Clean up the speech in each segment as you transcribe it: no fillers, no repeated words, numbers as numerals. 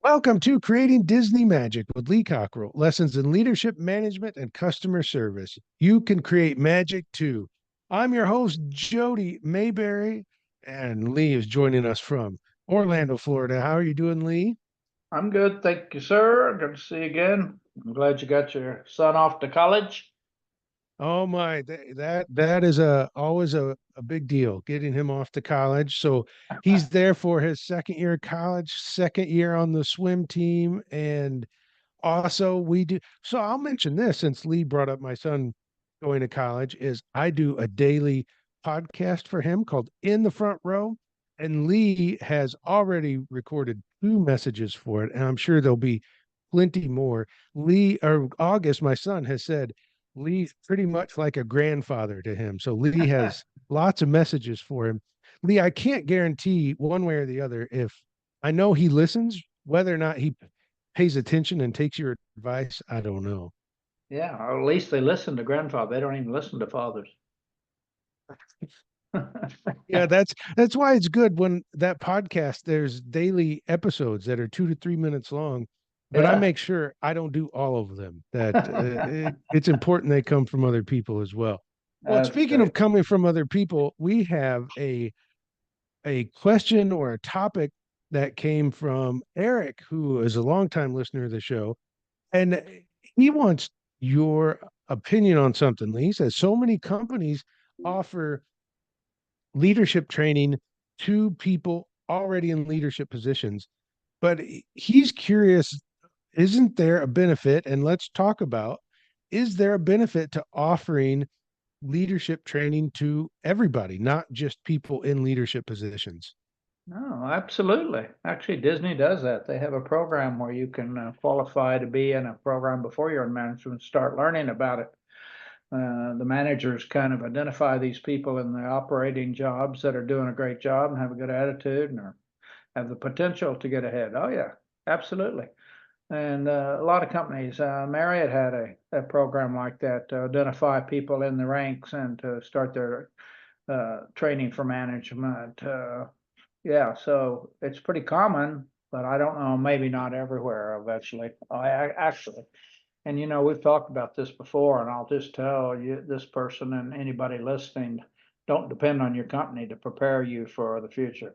Welcome to Creating Disney Magic with Lee Cockerell. Lessons in leadership, management, and customer service. You can create magic too. I'm your host, Jody Mayberry, and Lee is joining us from Orlando, Florida. How are you doing, Lee? I'm good, thank you, sir. Good to see you again. I'm glad you got your son off to college. Oh my, that is a always a big deal, getting him off to college. So he's there for his second year of college, second year on the swim team, and also we do. So I'll mention this since Lee brought up my son going to college, is I do a daily podcast for him called In the Front Row, and Lee has already recorded two messages for it, and I'm sure there'll be plenty more. Lee or August, my son, has said Lee's pretty much like a grandfather to him. So Lee has lots of messages for him. Lee, I can't guarantee one way or the other if I know he listens, whether or not he pays attention and takes your advice, I don't know. Yeah, or at least they listen to grandfather. They don't even listen to fathers. Yeah, that's why it's good when that podcast there's daily episodes that are 2 to 3 minutes long, but I Yeah. make sure I don't do all of them. That it's important they come from other people as well. Well, That's speaking great. of coming from other people, we have a question or a topic that came from Eric, who is a longtime listener of the show, and he wants your opinion on something. He says so many companies offer leadership training to people already in leadership positions, but he's curious, isn't there a benefit? And let's talk about, is there a benefit to offering leadership training to everybody, not just people in leadership positions? No, absolutely. Actually, Disney does that. They have a program where you can qualify to be in a program before you're in management, start learning about it. The managers kind of identify these people in the operating jobs that are doing a great job and have a good attitude and have the potential to get ahead. Oh, yeah, absolutely. And a lot of companies, Marriott had a program like that to identify people in the ranks and to start their training for management. Yeah, so it's pretty common, but I don't know, maybe not everywhere eventually. Actually, and we've talked about this before, and I'll just tell you, this person and anybody listening, don't depend on your company to prepare you for the future.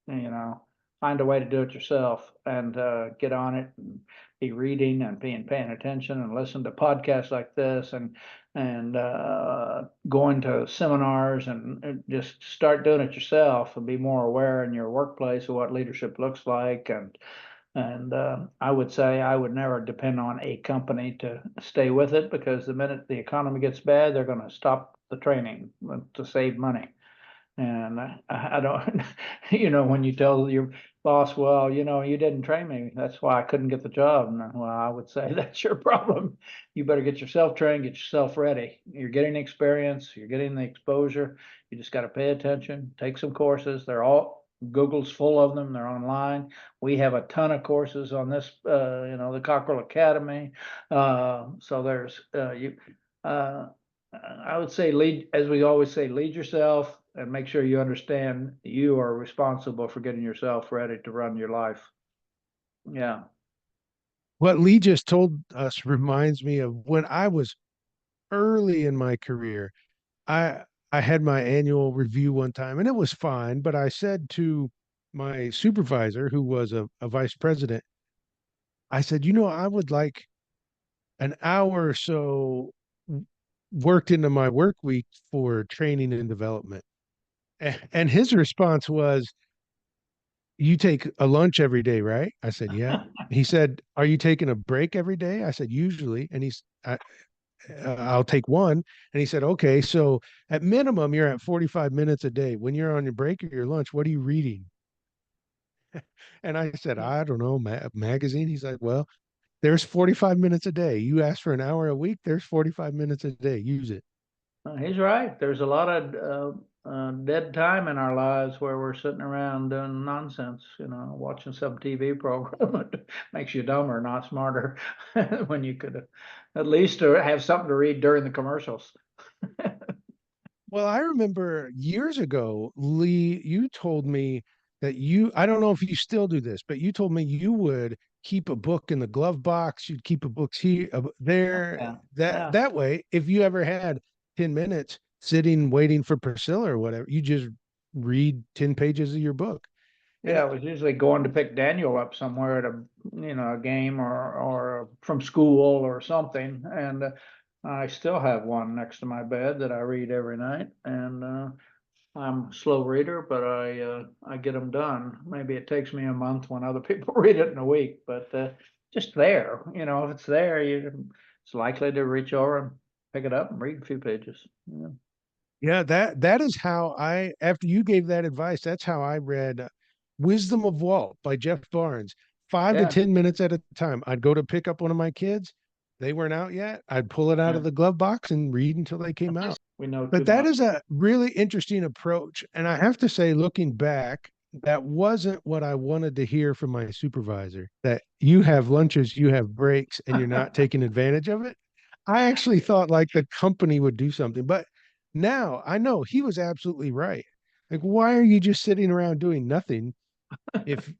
you know, Find a way to do it yourself and get on it and be reading and being paying attention and listen to podcasts like this and going to seminars and just start doing it yourself and be more aware in your workplace of what leadership looks like and I would say I would never depend on a company to stay with it because the minute the economy gets bad, they're going to stop the training to save money. And I don't, when you tell your boss, well, you didn't train me, that's why I couldn't get the job. And well, I would say that's your problem. You better get yourself trained, get yourself ready. You're getting experience, you're getting the exposure. You just got to pay attention, take some courses. Google's full of them. They're online. We have a ton of courses on this, the Cockerell Academy. So there's you. Uh, I would say lead, as we always say, lead yourself and make sure you understand you are responsible for getting yourself ready to run your life. Yeah. What Lee just told us reminds me of when I was early in my career. I I had my annual review one time and it was fine, but I said to my supervisor, who was a vice president, I said, I would like an hour or so worked into my work week for training and development. And his response was, you take a lunch every day, right? I said, yeah. He said, are you taking a break every day? I said, usually. And I'll take one. And he said, okay, so at minimum, you're at 45 minutes a day. When you're on your break or your lunch, what are you reading? And I said, I don't know, magazine. He's like, well, there's 45 minutes a day. You ask for an hour a week, there's 45 minutes a day. Use it. He's right. There's a lot of dead time in our lives where we're sitting around doing nonsense, watching some TV program that makes you dumber, not smarter, when you could at least have something to read during the commercials. Well, I remember years ago, Lee, you told me that you, I don't know if you still do this, but you told me you would keep a book in the glove box, you'd keep a book here, there, Yeah, yeah, that way, if you ever had 10 minutes sitting waiting for Priscilla or whatever, you just read 10 pages of your book. And yeah. I was usually going to pick Daniel up somewhere at a game or from school or something, and I still have one next to my bed that I read every night, and I'm a slow reader, but I get them done. Maybe it takes me a month when other people read it in a week, but just there, if it's there, it's likely to reach over and pick it up and read a few pages. Yeah, yeah, that is how I, after you gave that advice, that's how I read Wisdom of Walt by Jeff Barnes, 5 to 10 minutes at a time. I'd go to pick up one of my kids. They weren't out yet. I'd pull it out yeah. of the glove box and read until they came out. We know too But that much. is a really interesting approach. And I have to say, looking back, that wasn't what I wanted to hear from my supervisor, that you have lunches, you have breaks, and you're not taking advantage of it. I actually thought like the company would do something, but now I know he was absolutely right. Like, why are you just sitting around doing nothing if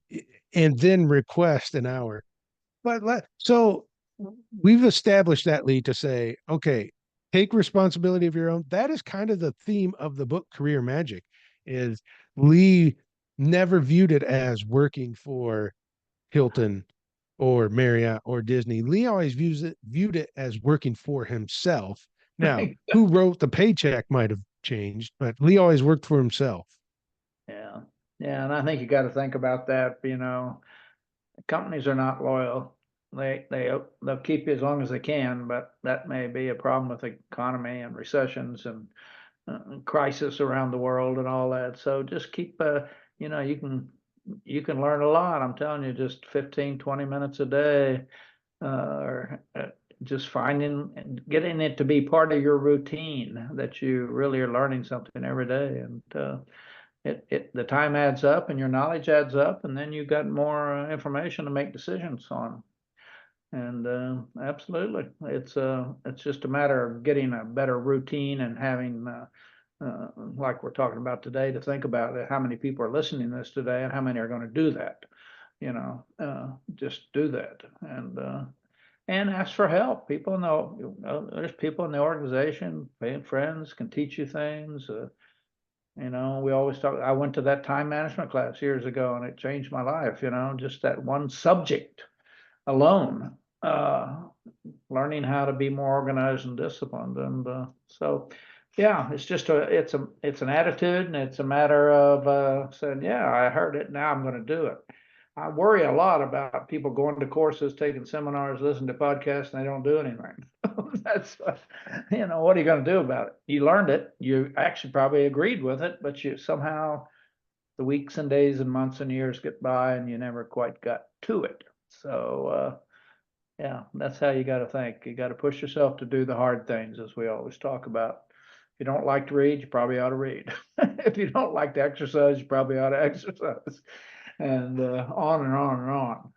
and then request an hour? So we've established that lead to say, okay, take responsibility of your own. That is kind of the theme of the book Career Magic is Lee never viewed it as working for Hilton or Marriott or Disney. Lee always viewed it as working for himself. Now, who wrote the paycheck might have changed, but Lee always worked for himself. Yeah, yeah, and I think you got to think about that. Companies are not loyal. They'll keep you as long as they can, but that may be a problem with the economy and recessions and crisis around the world and all that. So just keep, you can learn a lot. I'm telling you, just 15, 20 minutes a day, or just finding and getting it to be part of your routine that you really are learning something every day. And the time adds up and your knowledge adds up, and then you got more information to make decisions on. And absolutely, it's just a matter of getting a better routine and having like we're talking about today, to think about it, how many people are listening to this today and how many are going to do that. Just do that and ask for help. People know, there's people in the organization, friends can teach you things. We always talk. I went to that time management class years ago, and it changed my life. Just that one subject alone, learning how to be more organized and disciplined. And so, yeah, it's an attitude, and it's a matter of saying, yeah, I heard it, now I'm going to do it. I worry a lot about people going to courses, taking seminars, listening to podcasts, and they don't do anything. That's what are you going to do about it? You learned it. You actually probably agreed with it, but you somehow the weeks and days and months and years get by, and you never quite got to it. So yeah, that's how you got to think. You got to push yourself to do the hard things, as we always talk about. If you don't like to read, you probably ought to read. If you don't like to exercise, you probably ought to exercise, and on and on and on.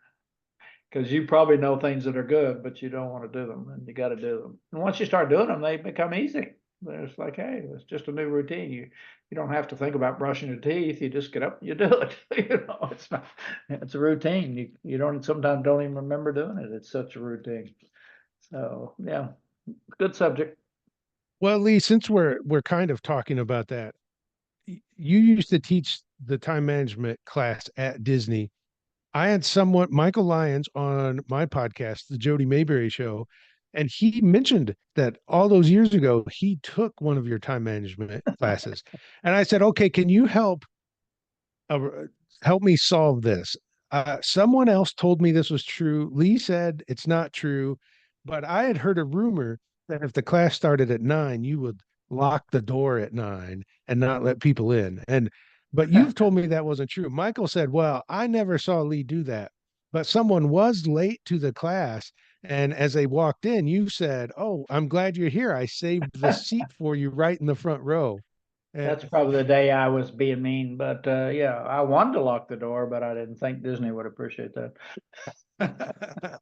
Because you probably know things that are good, but you don't want to do them, and you got to do them. And once you start doing them, they become easy. It's like, hey, it's just a new routine. You don't have to think about brushing your teeth. You just get up and you do it. It's a routine. You don't sometimes don't even remember doing it. It's such a routine. So yeah, good subject. Well, Lee, since we're kind of talking about that, you used to teach the time management class at Disney. I had someone, Michael Lyons, on my podcast, the Jody Mayberry Show, and he mentioned that all those years ago he took one of your time management classes, and I said, "Okay, can you uh, help me solve this?" Someone else told me this was true. Lee said it's not true, but I had heard a rumor that if the class started at 9, you would lock the door at 9 and not let people in. But you've told me that wasn't true. Michael said, "Well, I never saw Lee do that, but someone was late to the class." And as they walked in, you said, "Oh, I'm glad you're here. I saved the seat for you right in the front row." That's probably the day I was being mean, but yeah, I wanted to lock the door, but I didn't think Disney would appreciate that.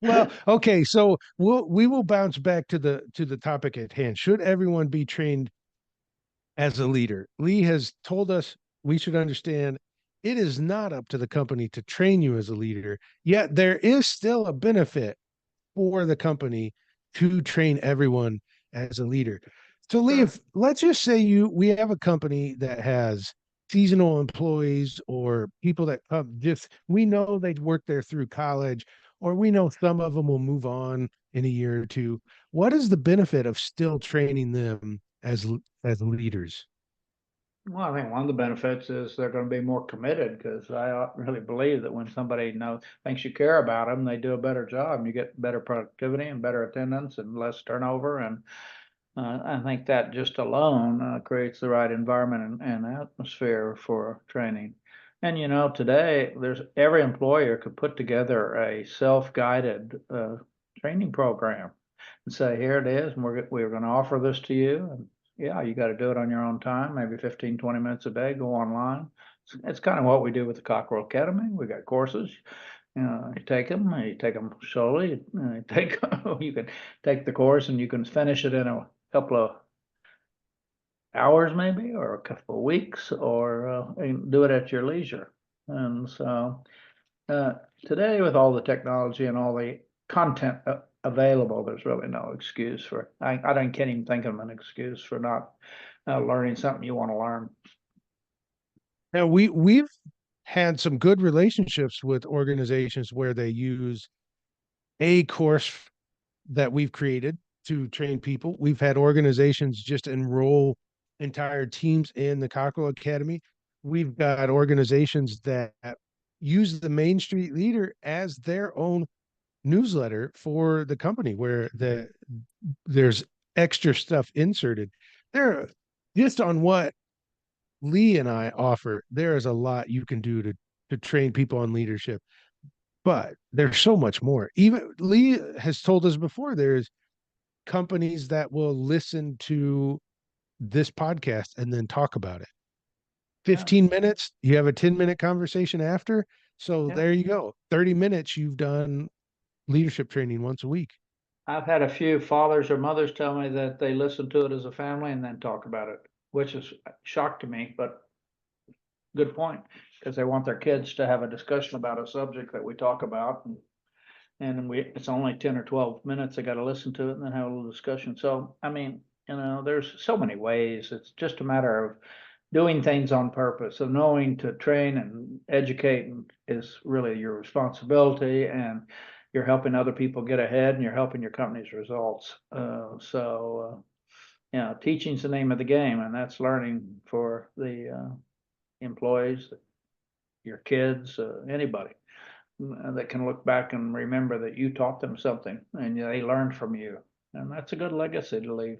Well, okay, so we will bounce back to the topic at hand. Should everyone be trained as a leader? Lee has told us we should understand it is not up to the company to train you as a leader, yet there is still a benefit for the company to train everyone as a leader. So Lee, Sure. if let's just say we have a company that has seasonal employees or people that come just we know they work there through college, or we know some of them will move on in a year or two. What is the benefit of still training them as leaders? Well, I think one of the benefits is they're going to be more committed because really believe that when somebody thinks you care about them, they do a better job and you get better productivity and better attendance and less turnover. And I think that just alone creates the right environment and atmosphere for training. And today there's every employer could put together a self-guided training program and say, here it is, and we're going to offer this to you. And yeah, you got to do it on your own time, maybe 15, 20 minutes a day, go online. It's kind of what we do with the Cockerell Academy. We got courses. You take them slowly. You can take the course and you can finish it in a couple of hours maybe, or a couple of weeks, or do it at your leisure. And so uh, today, with all the technology and all the content available, there's really no excuse for. Can't even think of an excuse for not learning something you want to learn. Now we've had some good relationships with organizations where they use a course that we've created to train people. We've had organizations just enroll entire teams in the Cockrell Academy. We've got organizations that use the Main Street Leader as their own newsletter for the company, where there's extra stuff inserted. There, just on what Lee and I offer, there is a lot you can do to train people on leadership. But there's so much more. Even Lee has told us before, there's companies that will listen to this podcast and then talk about it. Yeah, 15 minutes, you have a 10-minute conversation after. So yeah. there you go. 30 minutes, you've done leadership training once a week. I've had a few fathers or mothers tell me that they listen to it as a family and then talk about it, which is a shock to me, but good point, because they want their kids to have a discussion about a subject that we talk about. And it's only 10 or 12 minutes. They got to listen to it and then have a little discussion. So, I mean, there's so many ways. It's just a matter of doing things on purpose. So knowing to train and educate is really your responsibility, and you're helping other people get ahead and you're helping your company's results. Teaching's the name of the game, and that's learning for the employees, your kids, anybody that can look back and remember that you taught them something and they learned from you. And that's a good legacy to leave.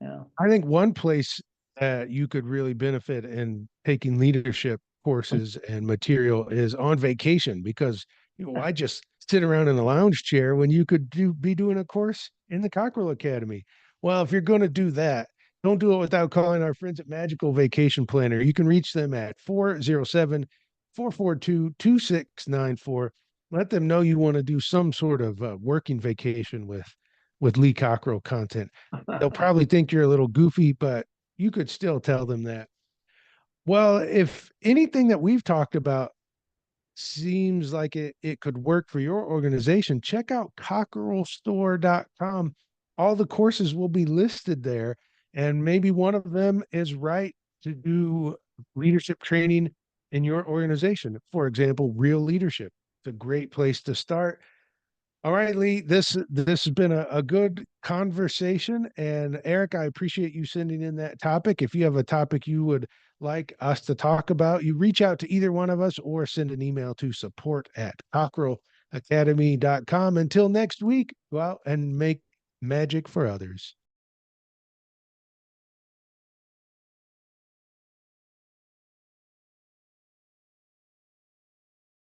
Yeah. I think one place that you could really benefit in taking leadership courses and material is on vacation, because I just sit around in a lounge chair when you could be doing a course in the Cockrell Academy. Well, if you're going to do that, don't do it without calling our friends at Magical Vacation Planner. You can reach them at 407-442-2694. Let them know you want to do some sort of working vacation with Lee Cockrell content. They'll probably think you're a little goofy, but you could still tell them that. Well, if anything that we've talked about seems like it could work for your organization, check out cockerellstore.com. All the courses will be listed there, and maybe one of them is right to do leadership training in your organization. For example, Real Leadership. It's a great place to start. All right, Lee, this has been a good conversation. And Eric, I appreciate you sending in that topic. If you have a topic you would like us to talk about, you reach out to either one of us or send an email to support@cockerellacademy.com. Until next week, go out and make magic for others.